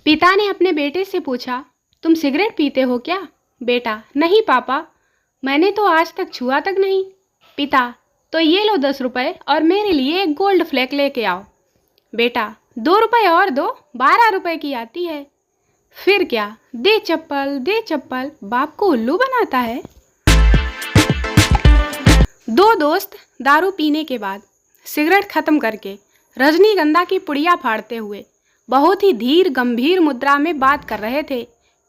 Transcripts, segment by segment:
पिता ने अपने बेटे से पूछा, तुम सिगरेट पीते हो क्या? बेटा, नहीं पापा, मैंने तो आज तक छुआ तक नहीं। पिता, तो ये लो 10 रुपए और मेरे लिए एक गोल्ड फ्लेक लेके आओ। बेटा, 2 रुपए और दो, 12 रुपए की आती है। फिर क्या, दे चप्पल दे चप्पल, बाप को उल्लू बनाता है। दो दोस्त दारू पीने के बाद सिगरेट खत्म करके रजनीगंधा की पुड़िया फाड़ते हुए बहुत ही धीर गंभीर मुद्रा में बात कर रहे थे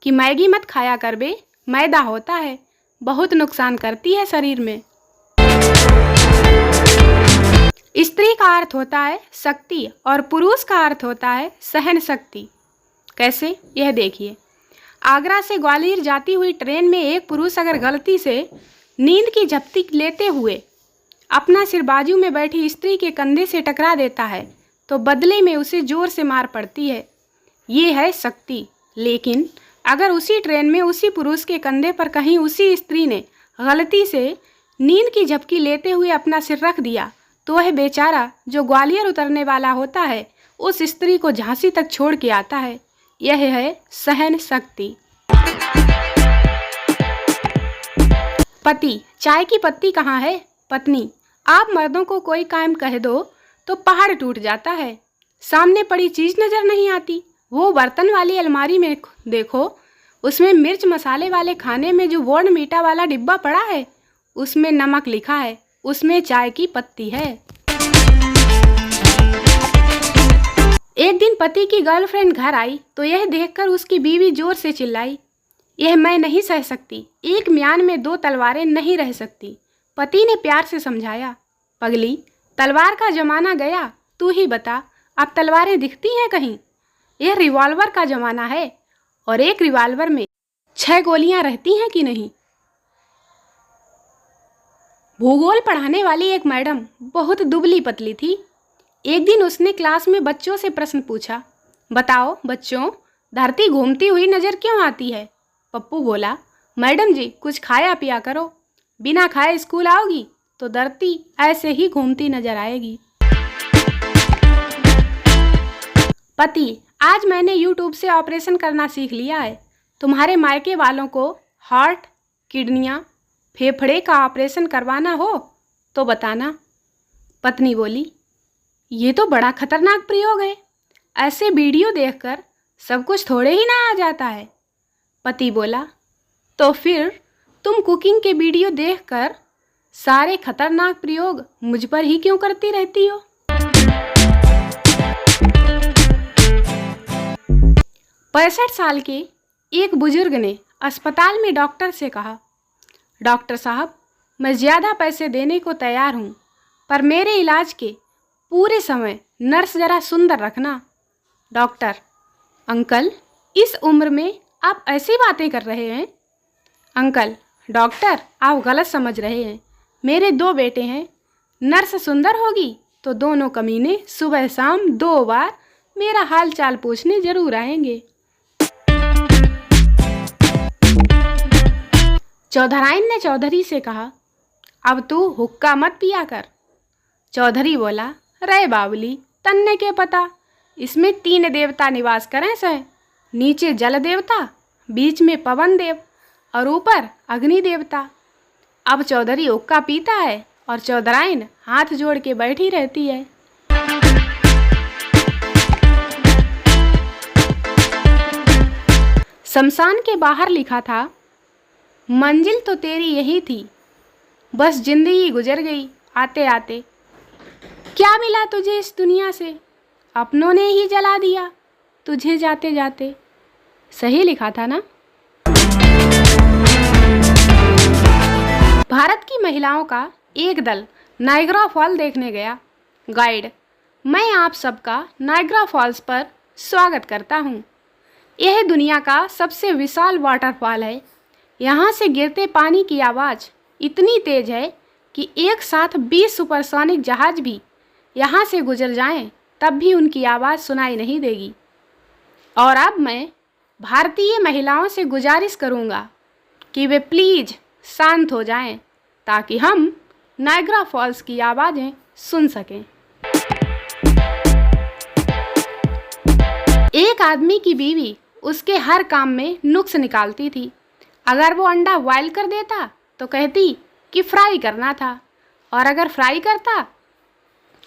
कि मैगी मत खाया कर बे, मैदा होता है, बहुत नुकसान करती है शरीर में। स्त्री का अर्थ होता है शक्ति और पुरुष का अर्थ होता है सहन शक्ति। कैसे, यह देखिए। आगरा से ग्वालियर जाती हुई ट्रेन में एक पुरुष अगर गलती से नींद की झपकी लेते हुए अपना सिर बाजू में बैठी स्त्री के कंधे से टकरा देता है तो बदले में उसे जोर से मार पड़ती है। ये है शक्ति। लेकिन अगर उसी ट्रेन में उसी पुरुष के कंधे पर कहीं उसी स्त्री ने गलती से नींद की झपकी लेते हुए अपना सिर रख दिया तो वह बेचारा जो ग्वालियर उतरने वाला होता है उस स्त्री को झांसी तक छोड़ के आता है। यह है सहन शक्ति। पति, चाय की पत्ती कहाँ है? पत्नी, आप मर्दों को कोई काम कह दो तो पहाड़ टूट जाता है। सामने पड़ी चीज नजर नहीं आती। वो बर्तन वाली अलमारी में देखो, उसमें मिर्च मसाले वाले खाने में जो बोर्न मीठा वाला डिब्बा पड़ा है उसमें नमक लिखा है, उसमें चाय की पत्ती है। एक दिन पति की गर्लफ्रेंड घर आई तो यह देखकर उसकी बीवी जोर से चिल्लाई, यह मैं नहीं सह सकती, एक म्यान में 2 तलवारें नहीं रह सकती। पति ने प्यार से समझाया, पगली, तलवार का जमाना गया, तू ही बता, अब तलवारें दिखती हैं कहीं? यह रिवॉल्वर का जमाना है और एक रिवॉल्वर में 6 गोलियां रहती हैं कि नहीं? भूगोल पढ़ाने वाली एक मैडम बहुत दुबली पतली थी। एक दिन उसने क्लास में बच्चों से प्रश्न पूछा, बताओ बच्चों, धरती घूमती हुई नजर क्यों आती है? पप्पू बोला, मैडम जी कुछ खाया पिया करो, बिना खाए स्कूल आओगी तो धरती ऐसे ही घूमती नजर आएगी। पति, आज मैंने YouTube से ऑपरेशन करना सीख लिया है। तुम्हारे मायके वालों को हार्ट, किडनियाँ, फेफड़े का ऑपरेशन करवाना हो तो बताना। पत्नी बोली, ये तो बड़ा खतरनाक प्रयोग है, ऐसे वीडियो देखकर सब कुछ थोड़े ही ना आ जाता है। पति बोला, तो फिर तुम कुकिंग के वीडियो देखकर सारे खतरनाक प्रयोग मुझ पर ही क्यों करती रहती हो? 65 साल के एक बुजुर्ग ने अस्पताल में डॉक्टर से कहा, डॉक्टर साहब, मैं ज़्यादा पैसे देने को तैयार हूँ, पर मेरे इलाज के पूरे समय नर्स ज़रा सुंदर रखना। डॉक्टर, अंकल, इस उम्र में आप ऐसी बातें कर रहे हैं? अंकल, डॉक्टर, आप गलत समझ रहे हैं, मेरे 2 बेटे हैं, नर्स सुंदर होगी तो दोनों कमीने सुबह शाम 2 बार मेरा हाल चाल पूछने जरूर आएंगे। चौधराइन ने चौधरी से कहा, अब तू हुक्का मत पिया कर। चौधरी बोला, रे बावली, तन्ने के पता, इसमें 3 देवता निवास करें से, नीचे जल देवता, बीच में पवन देव और ऊपर अग्नि देवता। अब चौधरी हुक्का पीता है और चौधराइन हाथ जोड़ के बैठी रहती है। शमशान के बाहर लिखा था, मंजिल तो तेरी यही थी, बस जिंदगी गुजर गई आते आते। क्या मिला तुझे इस दुनिया से, अपनों ने ही जला दिया तुझे जाते जाते। सही लिखा था ना? भारत की महिलाओं का एक दल नायग्रा फॉल देखने गया। गाइड, मैं आप सबका नायग्रा फॉल्स पर स्वागत करता हूँ। यह दुनिया का सबसे विशाल वाटरफॉल है। यहाँ से गिरते पानी की आवाज़ इतनी तेज है कि एक साथ 20 सुपरसोनिक जहाज भी यहाँ से गुजर जाएं तब भी उनकी आवाज़ सुनाई नहीं देगी। और अब मैं भारतीय महिलाओं से गुजारिश करूँगा कि वे प्लीज़ शांत हो जाएं ताकि हम नायग्रा फॉल्स की आवाज़ें सुन सकें। एक आदमी की बीवी उसके हर काम में नुक्स निकालती थी। अगर वो अंडा बॉयल कर देता तो कहती कि फ्राई करना था, और अगर फ्राई करता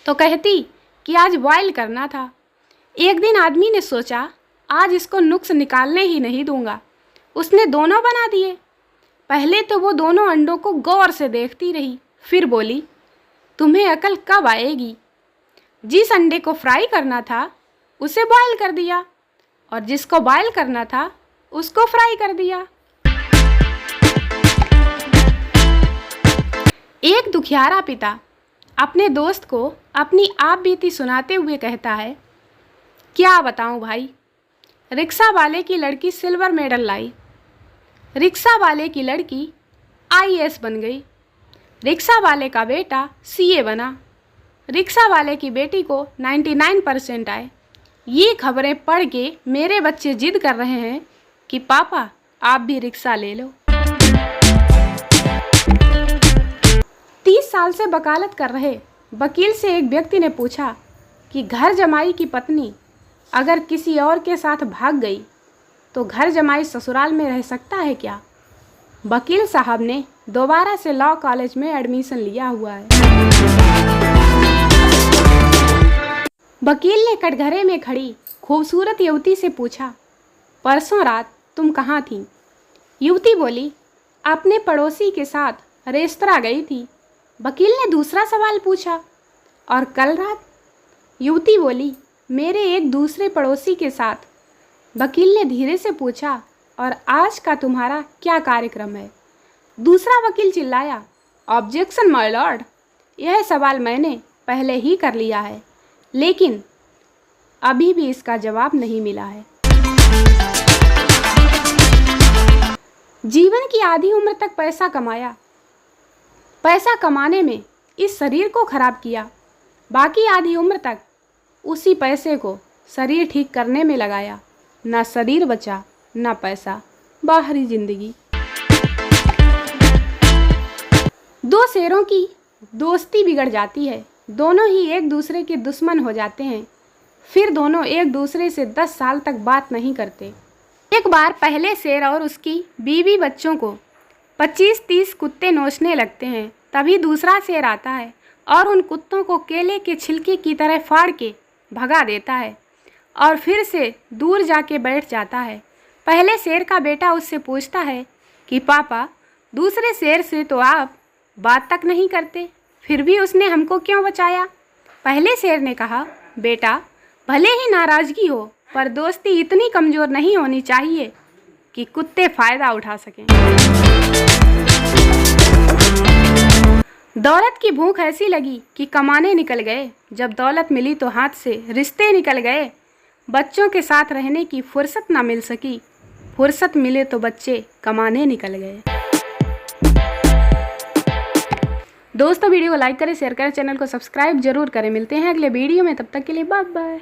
तो कहती कि आज बॉयल करना था। एक दिन आदमी ने सोचा, आज इसको नुक्स निकालने ही नहीं दूंगा। उसने दोनों बना दिए। पहले तो वो दोनों अंडों को गौर से देखती रही, फिर बोली, तुम्हें अकल कब आएगी? जिस अंडे को फ्राई करना था उसे बॉयल कर दिया, और जिसको बॉयल करना था उसको फ्राई कर दिया। एक दुखियारा पिता अपने दोस्त को अपनी आप बीती सुनाते हुए कहता है, क्या बताऊं भाई, रिक्शा वाले की लड़की सिल्वर मेडल लाई, रिक्शा वाले की लड़की आईएएस बन गई, रिक्शा वाले का बेटा सीए बना, रिक्शा वाले की बेटी को 99% आए। ये खबरें पढ़ के मेरे बच्चे जिद कर रहे हैं कि पापा आप भी रिक्शा ले लो। 30 साल से वकालत कर रहे वकील से एक व्यक्ति ने पूछा कि घर जमाई की पत्नी अगर किसी और के साथ भाग गई तो घर जमाई ससुराल में रह सकता है क्या? वकील साहब ने दोबारा से लॉ कॉलेज में एडमिशन लिया हुआ है। वकील ने कटघरे में खड़ी खूबसूरत युवती से पूछा, परसों रात तुम कहाँ थी? युवती बोली, अपने पड़ोसी के साथ रेस्तरां गई थी। वकील ने दूसरा सवाल पूछा, और कल रात? युवती बोली, मेरे एक दूसरे पड़ोसी के साथ। वकील ने धीरे से पूछा, और आज का तुम्हारा क्या कार्यक्रम है? दूसरा वकील चिल्लाया, ऑब्जेक्शन माय लॉर्ड, यह सवाल मैंने पहले ही कर लिया है, लेकिन अभी भी इसका जवाब नहीं मिला है। जीवन की आधी उम्र तक पैसा कमाया, पैसा कमाने में इस शरीर को खराब किया, बाकी आधी उम्र तक उसी पैसे को शरीर ठीक करने में लगाया। ना शरीर बचा ना पैसा, बाहरी जिंदगी। दो शेरों की दोस्ती बिगड़ जाती है, दोनों ही एक दूसरे के दुश्मन हो जाते हैं, फिर दोनों एक दूसरे से 10 साल तक बात नहीं करते। एक बार पहले शेर और उसकी बीवी बच्चों को 25-30 कुत्ते नोचने लगते हैं। तभी दूसरा शेर आता है और उन कुत्तों को केले के छिलके की तरह फाड़ के भगा देता है और फिर से दूर जाके बैठ जाता है। पहले शेर का बेटा उससे पूछता है कि पापा, दूसरे शेर से तो आप बात तक नहीं करते, फिर भी उसने हमको क्यों बचाया? पहले शेर ने कहा, बेटा, भले ही नाराज़गी हो पर दोस्ती इतनी कमज़ोर नहीं होनी चाहिए कि कुत्ते फ़ायदा उठा सकें। दौलत की भूख ऐसी लगी कि कमाने निकल गए। जब दौलत मिली तो हाथ से रिश्ते निकल गए। बच्चों के साथ रहने की फुर्सत ना मिल सकी, फुर्सत मिले तो बच्चे कमाने निकल गए। दोस्तों, वीडियो को लाइक करें, शेयर करें, चैनल को सब्सक्राइब जरूर करें। मिलते हैं अगले वीडियो में, तब तक के लिए बाय बाय।